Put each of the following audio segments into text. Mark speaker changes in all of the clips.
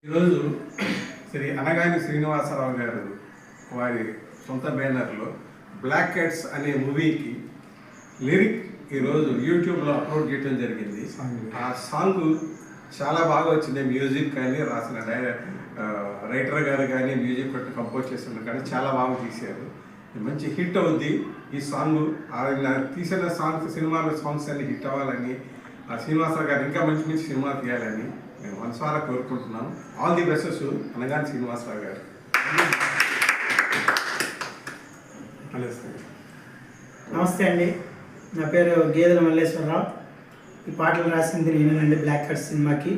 Speaker 1: ఈరోజు శ్రీ అనగాని శ్రీనివాసరావు గారు వారి సొంత బ్యానర్లో బ్లాక్ క్యాట్స్ అనే మూవీకి లిరిక్ ఈరోజు యూట్యూబ్లో అప్లోడ్ చేయడం జరిగింది. ఆ సాంగ్ చాలా బాగా వచ్చింది. మ్యూజిక్ కానీ రాసిన రైటర్ గారు కానీ మ్యూజిక్ కొట్టి కంపోజ్ చేసిన కానీ చాలా బాగా తీశారు. మంచి హిట్ అవుద్ది ఈ సాంగ్. ఆయన తీసిన సినిమాలో సాంగ్స్ అన్ని హిట్ అవ్వాలని, ఆ శ్రీనివాసరావు గారు ఇంకా మంచి మంచి సినిమా తీయాలని నేను మనసారా కోరుకుంటున్నాను. ఆల్ ది బెస్టెస్ అనగాని శ్రీనివాసరావు గారు.
Speaker 2: నమస్తే అండి, నా పేరు గేదెల మల్లేశ్వరరావు. ఈ పాటలు రాసింది నేనేనండి బ్లాక్ క్యాట్స్ సినిమాకి.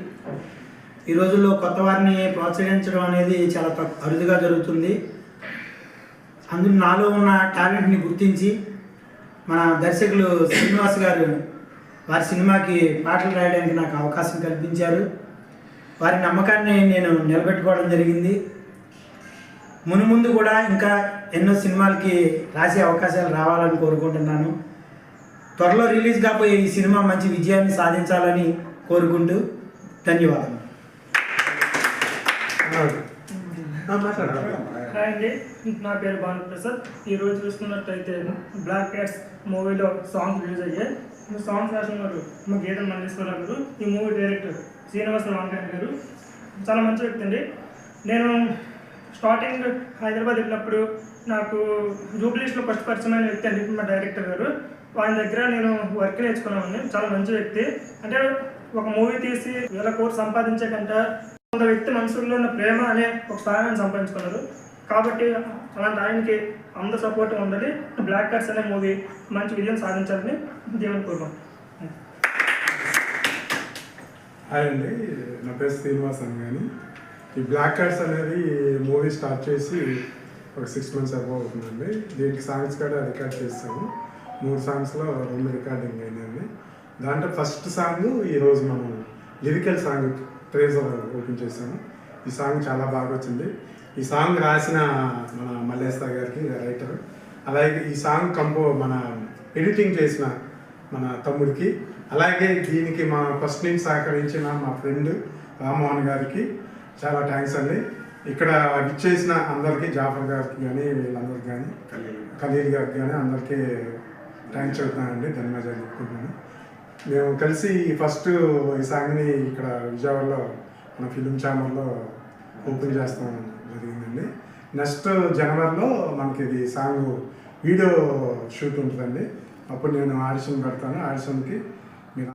Speaker 2: ఈ రోజుల్లో కొత్త వారిని ప్రోత్సహించడం అనేది చాలా అరుదుగా జరుగుతుంది. అందులో నాలో ఉన్న టాలెంట్ని గుర్తించి మన దర్శకులు శ్రీనివాస్ గారు వారి సినిమాకి పాటలు రాయడానికి నాకు అవకాశం కల్పించారు. వారి నమ్మకాన్ని నేను నిలబెట్టుకోవడం జరిగింది. మునుముందు కూడా ఇంకా ఎన్నో సినిమాలకి రాసే అవకాశాలు రావాలని కోరుకుంటున్నాను. త్వరలో రిలీజ్ కాబోయే ఈ సినిమా మంచి విజయాన్ని సాధించాలని కోరుకుంటూ ధన్యవాదాలు.
Speaker 3: హాయ్ అండి, నా పేరు భానుప్రసాద్. ఈరోజు చూసుకున్నట్టయితే బ్లాక్ క్యాట్స్ మూవీలో సాంగ్స్ రిలీజ్ అయ్యాయి. ఈ సాంగ్స్ రాసిన వారు మా గేదెల మల్లేశ్వరరావు గారు, ఈ మూవీ డైరెక్టర్ శ్రీనివాసరావు గారు. చాలా మంచి వ్యక్తి అండి. నేను స్టార్టింగ్ హైదరాబాద్ వెళ్ళినప్పుడు నాకు జూబ్లీస్లో ఫస్ట్ పరిచయమైన వ్యక్తి అండి మా డైరెక్టర్ గారు. ఆయన దగ్గర నేను వర్క్ నేర్చుకున్నామండి. చాలా మంచి వ్యక్తి. అంటే ఒక మూవీ తీసి 1000 కోట్లు సంపాదించే కంటే ఒక వ్యక్తి మనసులో ఉన్న ప్రేమ అనే ఒక స్థానాన్ని సంపాదించుకున్నారు. కాబట్టి అలాంటి ఆయనకి అందరూ సపోర్ట్ ఉండాలి. బ్లాక్ క్యాట్స్ అనే మూవీ మంచి విజయం సాధించాలని దేవుని కోరుకుంటున్నాను.
Speaker 4: హాయ్ అండి, నా పేరు శ్రీనివాస్ అనగాని. ఈ బ్లాక్ క్యాట్స్ అనేది మూవీ స్టార్ట్ చేసి ఒక 6 months అబౌవ్ అవుతుందండి. దీనికి సాంగ్స్ కూడా రికార్డ్ చేస్తాము. 3 సాంగ్స్లో 2 రికార్డింగ్ అయిందండి. దాంట్లో ఫస్ట్ సాంగ్ ఈరోజు మనం లిరికల్ సాంగ్ ట్రేజర్ ఓపెన్ చేసాము. ఈ సాంగ్ చాలా బాగా వచ్చింది. ఈ సాంగ్ రాసిన మన మల్లేశ్వర గారికి రైటర్, అలాగే ఈ సాంగ్ మన ఎడిటింగ్ చేసిన మన తమ్ముడికి, అలాగే దీనికి మా ఫస్ట్ నుంచి సహకరించిన మా ఫ్రెండ్ రామ్మోహన్ గారికి చాలా థ్యాంక్స్ అండి. ఇక్కడ ఇచ్చేసిన అందరికీ, జాఫర్ గారికి కానీ వీళ్ళందరికీ కానీ, ఖలీల్ గారికి కానీ అందరికీ థ్యాంక్స్ చెప్తున్నానండి, ధన్యవాదాలు చెప్పుకుంటున్నాను. మేము కలిసి ఫస్ట్ ఈ సాంగ్ని ఇక్కడ విజయవాడలో మన ఫిలిం ఛానల్లో ఓపెన్ చేస్తాం జరిగిందండి. నెక్స్ట్ జనవరిలో మనకి ఇది సాంగ్ వీడియో షూట్ ఉంటుందండి. అప్పుడు నేను ఆడిషన్ పెడతాను. ఆడిషన్కి